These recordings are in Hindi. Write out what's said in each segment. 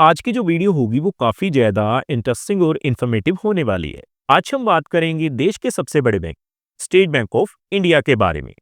आज की जो वीडियो होगी वो काफी ज्यादा इंटरेस्टिंग और इंफॉर्मेटिव होने वाली है। आज हम बात करेंगे देश के सबसे बड़े bank state bank of India के बारे में।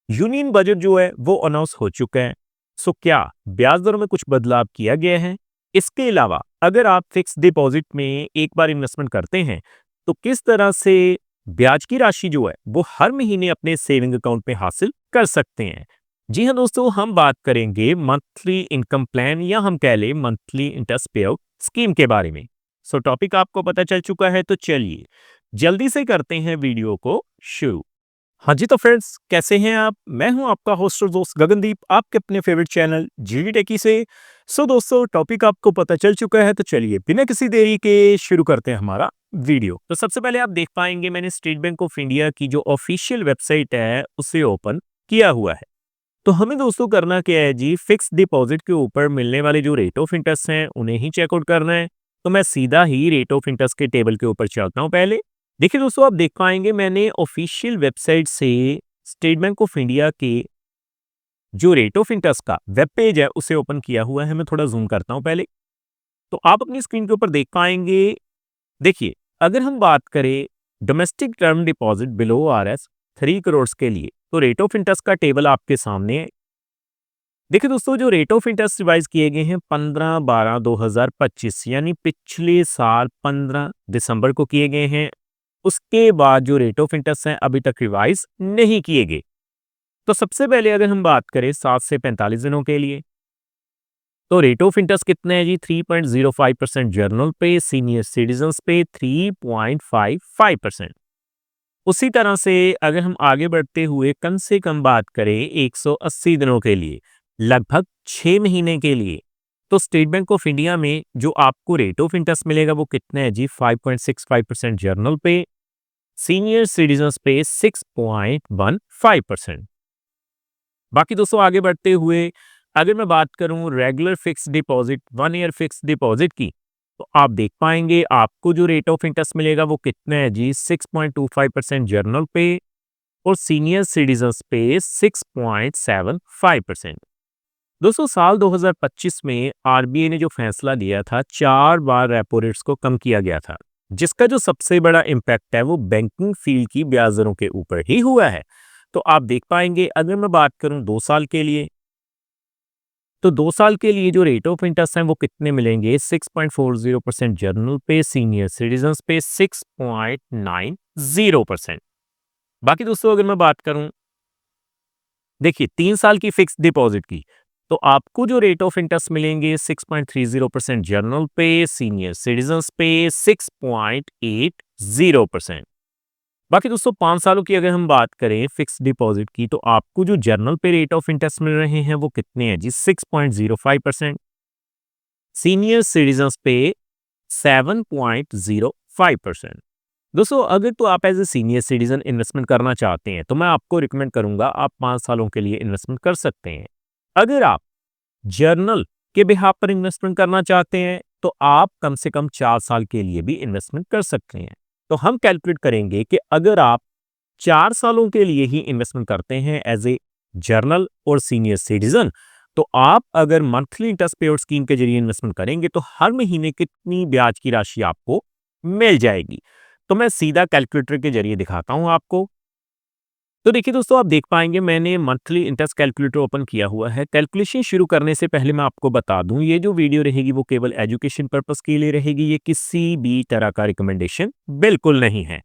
यूनियन बजट जो है वो अनाउंस हो चुका है। सो क्या ब्याज दरों में कुछ बदलाव किया गया है? इसके अलावा अगर आप फिक्स डिपॉजिट में एक बार इन्वेस्टमेंट करते हैं तो किस तरह से ब्याज की राशि जो है वो हर महीने अपने सेविंग अकाउंट में हासिल कर सकते हैं। जी हाँ दोस्तों, हम बात करेंगे मंथली इनकम प्लान या हम कह लें मंथली इंटरेस्ट पे आउट स्कीम के बारे में। सो टॉपिक आपको पता चल चुका है तो चलिए जल्दी से करते हैं वीडियो को शुरू। हाँ जी, तो फ्रेंड्स कैसे हैं आप? मैं हूं आपका होस्ट और दोस्त गगनदीप, आपके अपने फेवरेट चैनल जीडी टेकी से। सो दोस्तों, टॉपिक आपको पता चल चुका है तो चलिए बिना किसी देरी के शुरू करते हैं हमारा वीडियो। तो सबसे पहले आप देख पाएंगे मैंने स्टेट बैंक ऑफ इंडिया की जो ऑफिशियल वेबसाइट है उसे ओपन किया हुआ है। तो हमें दोस्तों करना क्या है जी, फिक्स डिपॉजिट के ऊपर मिलने वाले जो रेट ऑफ इंटरेस्ट हैं उन्हें ही चेकआउट करना है। तो मैं सीधा ही रेट ऑफ इंटरेस्ट के टेबल के ऊपर चलता हूं। पहले देखिए दोस्तों, आप देख पाएंगे मैंने ऑफिशियल वेबसाइट से स्टेट बैंक ऑफ इंडिया के जो रेट ऑफ इंटरेस्ट का वेब पेज है उसे ओपन किया हुआ है। मैं थोड़ा जूम करता हूं पहले, तो आप अपनी स्क्रीन के ऊपर देख पाएंगे। देखिए, अगर हम बात करें domestic term deposit below RS 3 crore के लिए तो रेट ऑफ इंटरेस्ट का टेबल आपके सामने है। देखिए दोस्तों, जो रेट ऑफ इंटरेस्ट रिवाइज किए गए हैं 15/12/2025 यानी पिछले साल 15 दिसंबर को किए गए हैं। उसके बाद जो रेट ऑफ इंटरेस्ट हैं अभी तक रिवाइज नहीं किए गए। तो सबसे पहले अगर हम बात करें 7 से 45 दिनों के लिए तो रेट ऑफ इंटरेस्ट कितने हैं जी? 3.05% जर्नल पे, सीनियर सिटीजन्स पे 3.55%। उसी तरह से अगर हम आगे बढ़ते हुए कम से कम बात करें 180 दिनों के लिए, लगभग 6 महीने के लिए, तो स्टेट बैंक ऑफ इंडिया में जो आपको रेट ऑफ इंटरेस्ट मिलेगा वो कितना है जी? 5.65% जर्नल पे, सीनियर सिटीजन्स पे 6.15%। बाकी दोस्तों आगे बढ़ते हुए अगर मैं बात करूं regular fix deposit 1 year fix deposit की, तो आप देख पाएंगे आपको जो रेट ऑफ इंटरेस्ट मिलेगा वो कितना है जी? 6.25% जर्नल पे और सीनियर सिटीजन्स पे 6.75%। दोस्तों साल 2025 में आरबीआई ने जो फैसला लिया था, 4 बार रेपो रेट्स को कम किया गया था, जिसका जो सबसे बड़ा इम्पैक्ट है वो बैंकिंग फील्ड की ब्याज दरों के ऊपर ही हुआ है। तो आप देख पाएंगे अगर मैं बात करूं 2 साल के लिए, तो 2 साल के लिए जो रेट ऑफ इंटरेस्ट है वो कितने मिलेंगे? 6.40% जर्नल पे, सीनियर सिटीजन्स पे 6.90%। बाकी दोस्तों अगर मैं बात करूं देखिए 3 साल की फिक्स डिपॉजिट की, तो आपको जो रेट ऑफ इंटरेस्ट मिलेंगे 6.30% जर्नल पे, सीनियर सिटीजन्स पे 6.80%। बाकी दोस्तों 5 सालों की अगर हम बात करें फिक्स डिपॉजिट की, तो आपको जो जर्नल पे रेट ऑफ इंटरेस्ट मिल रहे हैं वो कितने हैं जी? 6.05%, सीनियर सिटीजन्स पे 7.05%। दोस्तों अगर तो आप as a senior citizen investment करना चाहते हैं तो मैं आपको रिकमेंड करूंगा आप 5 सालों के लिए इन्वेस्टमेंट कर सकते हैं। अगर आप जर्नल के बिहाफ पर इन्वेस्टमेंट करना चाहते हैं तो आप कम से कम 4 साल के लिए भी इन्वेस्टमेंट कर सकते हैं। तो हम कैलकुलेट करेंगे कि अगर आप 4 सालों के लिए ही इन्वेस्टमेंट करते हैं एज ए जर्नल और सीनियर सिटीजन, तो आप अगर मंथली इंटरेस्ट पे आउट स्कीम के जरिए इन्वेस्टमेंट करेंगे तो हर महीने कितनी ब्याज की राशि आपको मिल जाएगी। तो मैं सीधा कैलकुलेटर के जरिए दिखाता हूं आपको। तो देखिए दोस्तों, आप देख पाएंगे मैंने मंथली इंटरेस्ट कैलकुलेटर ओपन किया हुआ है। कैलकुलेशन शुरू करने से पहले मैं आपको बता दूं ये जो वीडियो रहेगी वो केवल एजुकेशन पर्पस के लिए रहेगी, ये किसी भी तरह का रिकमेंडेशन बिल्कुल नहीं है।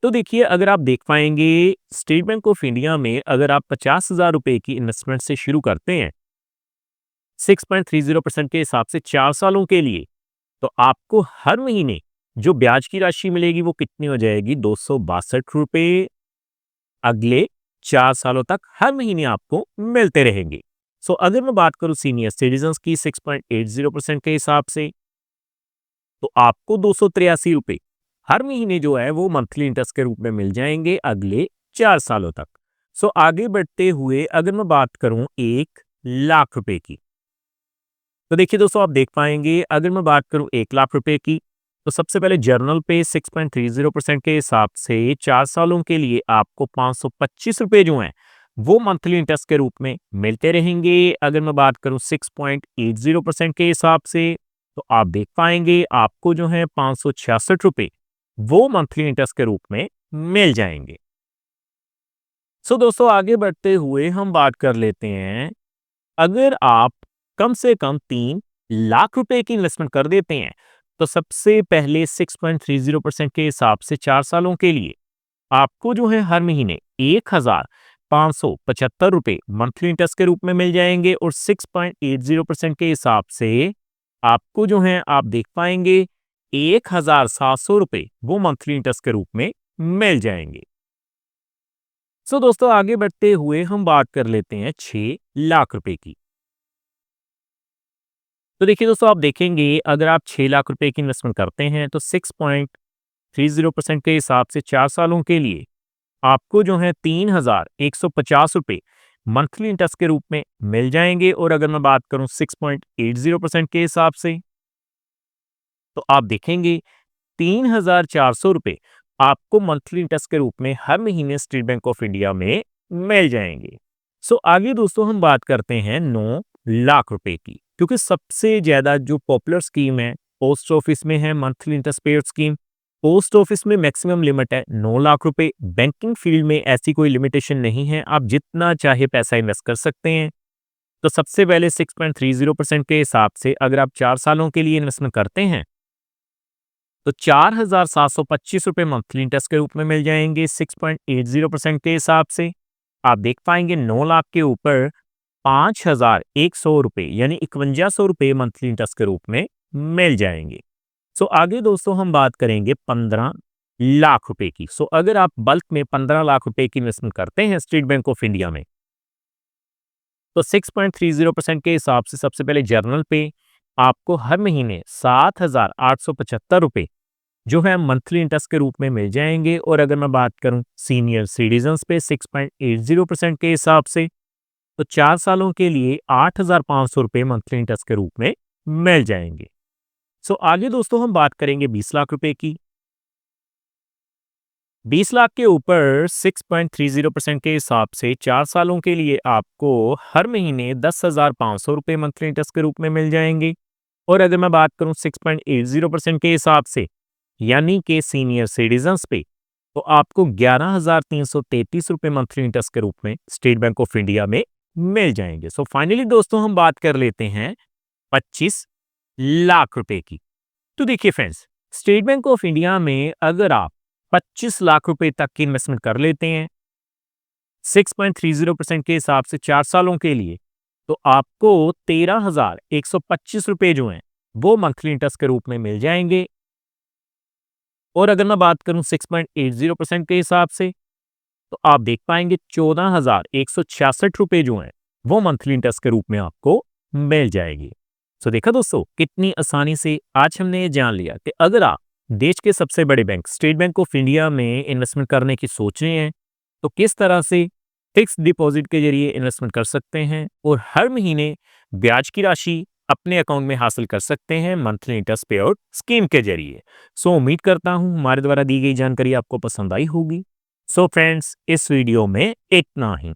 तो देखिए अगर आप देख पाएंगे स्टेट बैंक ऑफ इंडिया में अगर आप 50,000 रुपए की इन्वेस्टमेंट से शुरू करते हैं 6.30% के हिसाब से 4 सालों के लिए, तो आपको हर महीने जो ब्याज की राशि मिलेगी वो कितनी हो जाएगी? 262 रुपए अगले 4 सालों तक हर महीने आपको मिलते रहेंगे। सो अगर मैं बात करूं सीनियर सिटीजन्स की 6.80% के हिसाब से, तो आपको 283 रुपए हर महीने जो है वो मंथली इंटरेस्ट के रूप में मिल जाएंगे अगले 4 सालों तक। सो आगे बढ़ते हुए अगर मैं बात करूं 1 लाख रुपए की, तो देखिए दोस्तों आप देख पाएंगे अगर मैं बात करूं 1 लाख रुपए की, तो सबसे पहले जर्नल पे 6.30% के हिसाब से 4 सालों के लिए आपको 525 रुपए जो हैं वो मंथली इंटरेस्ट के रूप में मिलते रहेंगे। अगर मैं बात करूं 6.80% के हिसाब से, तो आप देख पाएंगे आपको जो है 566 रुपए वो मंथली इंटरेस्ट के रूप में मिल जाएंगे। सो दोस्तों, आगे बढ़ते हुए हम बात कर लेते हैं, अगर आप कम से कम 3 लाख रुपए की इन्वेस्टमेंट कर देते हैं तो सबसे पहले 6.30% के हिसाब से 4 सालों के लिए आपको जो है हर महीने 1,575 रुपए मंथली इंटरेस्ट के रूप में मिल जाएंगे और 6.80% के हिसाब से आपको जो है आप देख पाएंगे 1,700 रुपए वो मंथली इंटरेस्ट के रूप में मिल जाएंगे। सो दोस्तों, आगे बढ़ते हुए हम बात कर लेते हैं 6 लाख रुपए की। तो देखिए दोस्तों, आप देखेंगे अगर आप 6 लाख रुपए की इन्वेस्टमेंट करते हैं तो 6.30% के हिसाब से 4 सालों के लिए आपको जो है 3,150 रुपए मंथली इंटरेस्ट के रूप में मिल जाएंगे। और अगर मैं बात करूं 6.80% के हिसाब से तो आप देखेंगे 3,400 रुपए आपको मंथली इंटरेस्ट के रूप में हर महीने स्टेट बैंक ऑफ इंडिया में मिल जाएंगे। सो आगे दोस्तों हम बात करते हैं 9 लाख रुपए की, क्योंकि सबसे ज्यादा जो पॉपुलर स्कीम है पोस्ट ऑफिस में है monthly interest paid scheme. Post office में मैक्सिमम लिमिट है 9 लाख रुपए। बैंकिंग फील्ड में ऐसी कोई लिमिटेशन नहीं है, आप जितना चाहे पैसा इन्वेस्ट कर सकते हैं। तो सबसे पहले 6.30% के हिसाब से अगर आप 4 सालों के लिए इन्वेस्टमेंट करते हैं तो 4,725 रुपए मंथली इंटरेस्ट के रूप में मिल जाएंगे 6.80% के हिसाब से। आप देख पाएंगे 9 लाख के ऊपर 5,100 रुपए यानी 5,100 रुपए मंथली इंटरेस्ट के रूप में मिल जाएंगे। सो आगे दोस्तों हम बात करेंगे 15 लाख रुपए की। सो अगर आप बल्क में 15 लाख रुपए की इन्वेस्टमेंट करते हैं स्टेट बैंक ऑफ इंडिया में तो 6.30% के हिसाब से सबसे पहले जर्नल पे आपको हर महीने 7,875 रुपए जो है मंथली इंटरेस्ट के रूप में मिल जाएंगे। और अगर मैं बात करूं सीनियर सिटीजन्स पे 6.80% के हिसाब से तो 4 सालों के लिए 8,500 रुपए मंथली इंटरेस्ट के रूप में मिल जाएंगे। सो आगे दोस्तों हम बात करेंगे 20 लाख रुपए की। 20 लाख के ऊपर 6.30% के हिसाब से 4 सालों के लिए आपको हर महीने 10,500 रुपए मंथली इंटरेस्ट के रूप में मिल जाएंगे। और अगर मैं बात करूं 6.80% के हिसाब से यानी कि सीनियर सिटीजन्स पे तो आपको 11,333 रुपए मंथली इंटरेस्ट के रूप में स्टेट बैंक ऑफ इंडिया में मिल जाएंगे। सो फाइनली दोस्तों हम बात कर लेते हैं 25 लाख रुपए की। तो देखिए friends, state bank of India में अगर आप 25 लाख रुपए तक की इन्वेस्टमेंट कर लेते हैं 6.30% के हिसाब से 4 सालों के लिए तो आपको 13,125 रुपए जो हैं वो मंथली इंटरेस्ट के रूप में मिल जाएंगे। और अगर मैं बात करूं 6.80% के हिसाब से तो आप देख पाएंगे 14,166 रुपए जो हैं वो मंथली इंटरेस्ट के रूप में आपको मिल जाएगी। सो देखा दोस्तों, कितनी आसानी से आज हमने ये जान लिया कि अगर आप देश के सबसे बड़े bank state bank of India में इन्वेस्टमेंट करने की सोच रहे हैं तो किस तरह से फिक्स डिपॉजिट के जरिए इन्वेस्टमेंट कर सकते हैं और हर महीने ब्याज की राशि अपने अकाउंट में हासिल कर सकते हैं मंथली इंटरेस्ट पे आउट स्कीम के जरिए। सो उम्मीद करता हूं हमारे द्वारा दी गई जानकारी आपको पसंद आई होगी। सो फ्रेंड्स, इस वीडियो में इतना ही।